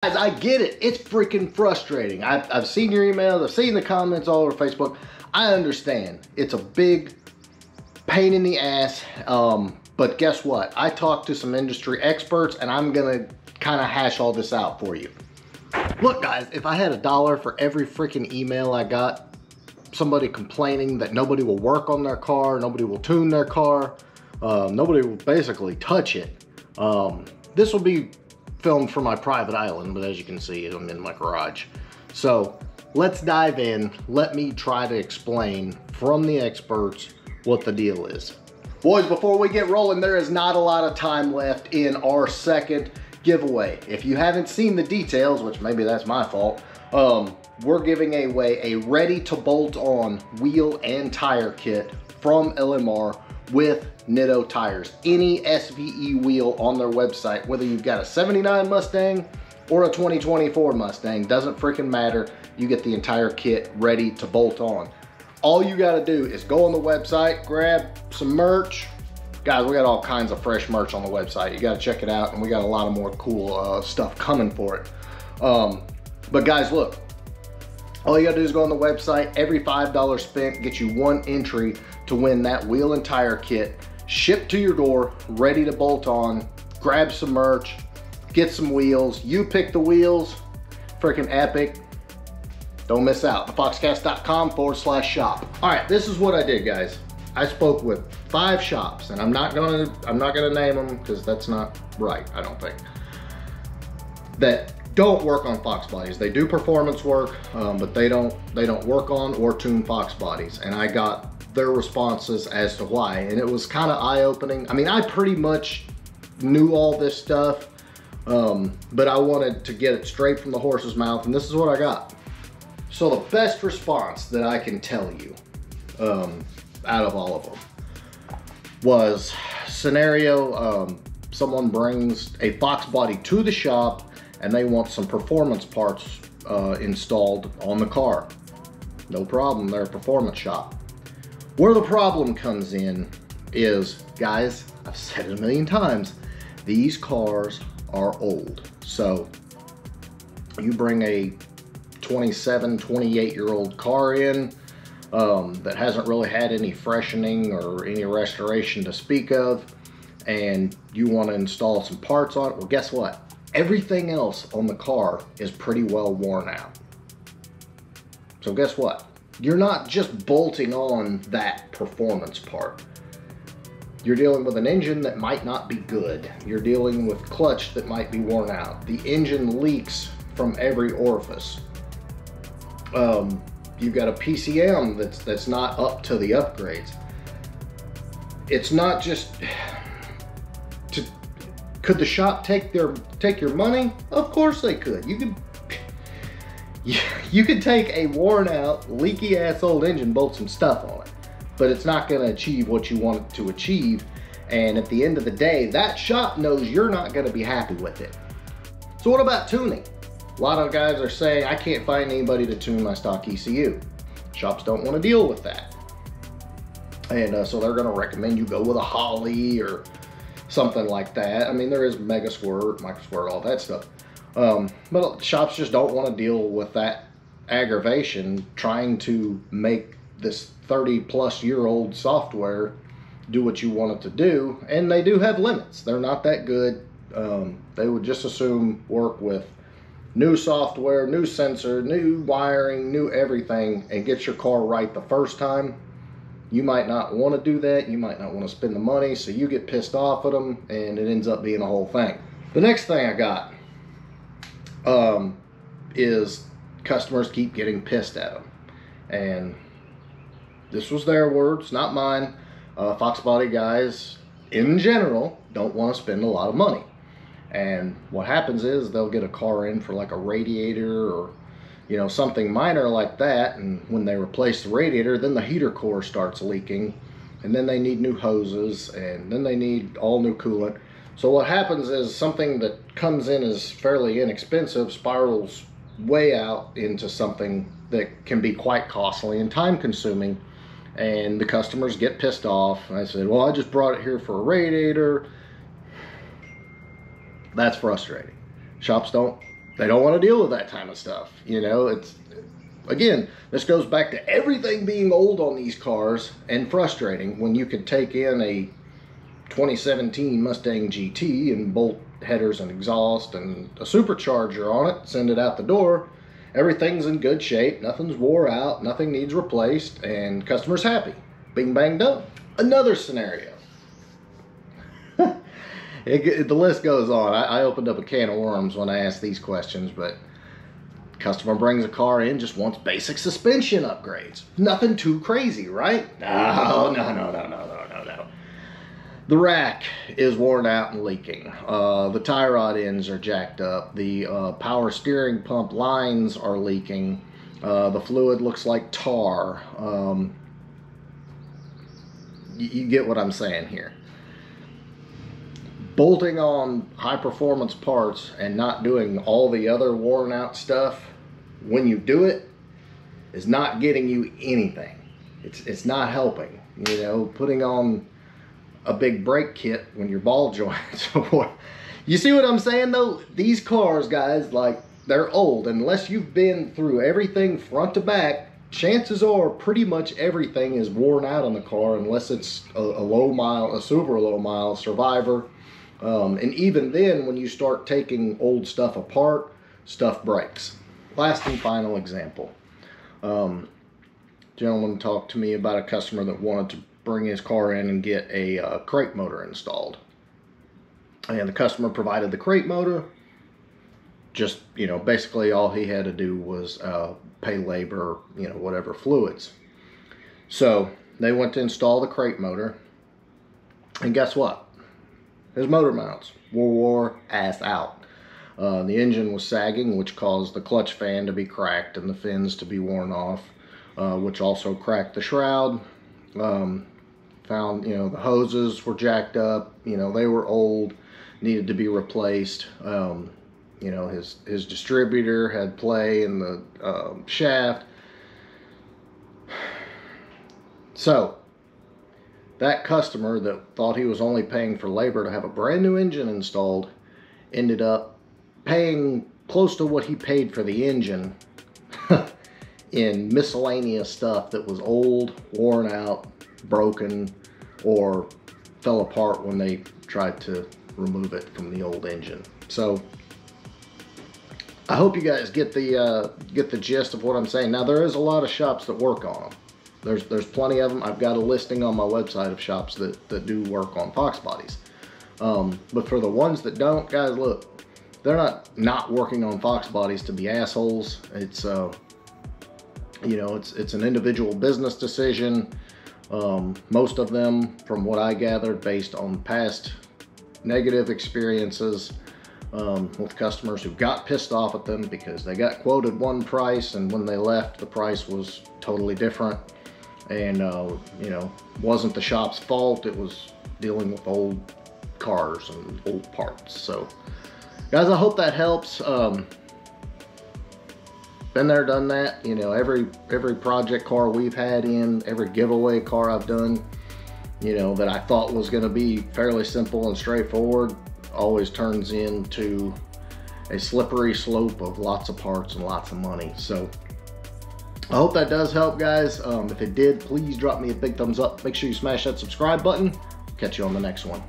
Guys, I get it. It's freaking frustrating. I've seen your emails. I've seen the comments all over Facebook. I understand. It's a big pain in the ass. But guess what? I talked to some industry experts and I'm going to kind of hash all this out for you. Look, guys, if I had $1 for every freaking email I got, somebody complaining that nobody will work on their car, nobody will tune their car, nobody will basically touch it. This will be filmed from my private island, but as you can see, I'm in my garage. So let's dive in. Let me try to explain from the experts what the deal is. Boys, before we get rolling, there is not a lot of time left in our second giveaway. If you haven't seen the details, which maybe that's my fault, we're giving away a ready to bolt on wheel and tire kit from LMR with Nitto tires. Any SVE wheel on their website, whether you've got a 79 Mustang or a 2024 Mustang, doesn't freaking matter. You get the entire kit ready to bolt on. All you gotta do is go on the website, grab some merch. Guys, we got all kinds of fresh merch on the website. You gotta check it out, and we got a lot of more cool stuff coming for it. But guys, look, all you gotta do is go on the website. Every $5 spent gets you 1 entry to win that wheel and tire kit, shipped to your door, ready to bolt on. Grab some merch, get some wheels. You pick the wheels, freaking epic. Don't miss out. thefoxcast.com/shop. All right, this is what I did, guys. I spoke with 5 shops, and I'm not gonna name them because that's not right, I don't think, that don't work on Fox bodies. They do performance work, but they don't work on or tune Fox bodies. And I got their responses as to why, and it was kind of eye-opening. I mean, I pretty much knew all this stuff, but I wanted to get it straight from the horse's mouth, and this is what I got. So the best response that I can tell you out of all of them was scenario, someone brings a Fox body to the shop and they want some performance parts installed on the car. No problem, they're a performance shop. Where the problem comes in is, guys, I've said it a million times, these cars are old. So you bring a 27, 28-year-old car in that hasn't really had any freshening or any restoration to speak of, and you want to install some parts on it, well, guess what? Everything else on the car is pretty well worn out. So guess what? You're not just bolting on that performance part. You're dealing with an engine that might not be good. You're dealing with clutch that might be worn out. The engine leaks from every orifice. You've got a PCM that's not up to the upgrades. It's not just could the shop take your money? Of course they could. You could take a worn out, leaky ass old engine, bolt some stuff on it, but it's not going to achieve what you want it to achieve. And at the end of the day, that shop knows you're not going to be happy with it. So what about tuning? A lot of guys are saying, I can't find anybody to tune my stock ECU. Shops don't want to deal with that. And so they're going to recommend you go with a Holley or something like that. I mean, there is Mega Squirt, Micro Squirt, all that stuff. But shops just don't want to deal with that aggravation trying to make this 30-plus-year-old software do what you want it to do. And they do have limits. They're not that good. They would just assume work with new software, new sensor, new wiring, new everything, and get your car right the first time. You might not want to do that. You might not want to spend the money, so you get pissed off at them, and it ends up being a whole thing. The next thing I got is customers keep getting pissed at them. And this was their words, not mine. Fox body guys, in general, don't want to spend a lot of money. And what happens is they'll get a car in for like a radiator or, you know, something minor like that, and when they replace the radiator, then the heater core starts leaking, and then they need new hoses, and then they need all new coolant. So what happens is something that comes in as fairly inexpensive spirals way out into something that can be quite costly and time consuming, and the customers get pissed off. And I said, well, I just brought it here for a radiator. That's frustrating. Shops don't They don't want to deal with that kind of stuff. You know, it's, again, this goes back to everything being old on these cars and frustrating when you could take in a 2017 Mustang GT and bolt headers and exhaust and a supercharger on it, send it out the door, everything's in good shape, nothing's wore out, nothing needs replaced, and customer's happy. Bing, bang, done. Another scenario. The list goes on. I opened up a can of worms when I asked these questions, but customer brings a car in, just wants basic suspension upgrades. Nothing too crazy, right? No. The rack is worn out and leaking. The tie rod ends are jacked up. The power steering pump lines are leaking. The fluid looks like tar. You get what I'm saying here. Bolting on high performance parts and not doing all the other worn out stuff when you do it is not getting you anything. It's not helping. You know, putting on a big brake kit when your ball joints. You see what I'm saying though? These cars, guys, like, they're old. Unless you've been through everything front to back, chances are pretty much everything is worn out on the car, unless it's a low mile, a super low mile Survivor. And even then, when you start taking old stuff apart, stuff breaks. Last and final example. Gentleman talked to me about a customer that wanted to bring his car in and get a crate motor installed. And the customer provided the crate motor. Just, you know, basically all he had to do was pay labor, you know, whatever fluids. So they went to install the crate motor. And guess what? His motor mounts wore ass out. The engine was sagging, which caused the clutch fan to be cracked and the fins to be worn off, which also cracked the shroud. Found, you know, the hoses were jacked up. You know, they were old, needed to be replaced. You know, his distributor had play in the shaft. So that customer that thought he was only paying for labor to have a brand new engine installed ended up paying close to what he paid for the engine in miscellaneous stuff that was old, worn out, broken, or fell apart when they tried to remove it from the old engine. So I hope you guys get the gist of what I'm saying. Now, there is a lot of shops that work on them. There's plenty of them. I've got a listing on my website of shops that do work on Fox bodies. But for the ones that don't, guys, look, they're not working on Fox bodies to be assholes. It's you know, it's an individual business decision. Most of them, from what I gathered, based on past negative experiences with customers who got pissed off at them because they got quoted one price and when they left the price was totally different. And you know, wasn't the shop's fault. It was dealing with old cars and old parts. So guys, I hope that helps. Been there, done that. You know, every project car we've had in, every giveaway car I've done, you know, that I thought was going to be fairly simple and straightforward, always turns into a slippery slope of lots of parts and lots of money. So I hope that does help, guys. If it did, please drop me a big thumbs up. Make sure you smash that subscribe button. Catch you on the next one.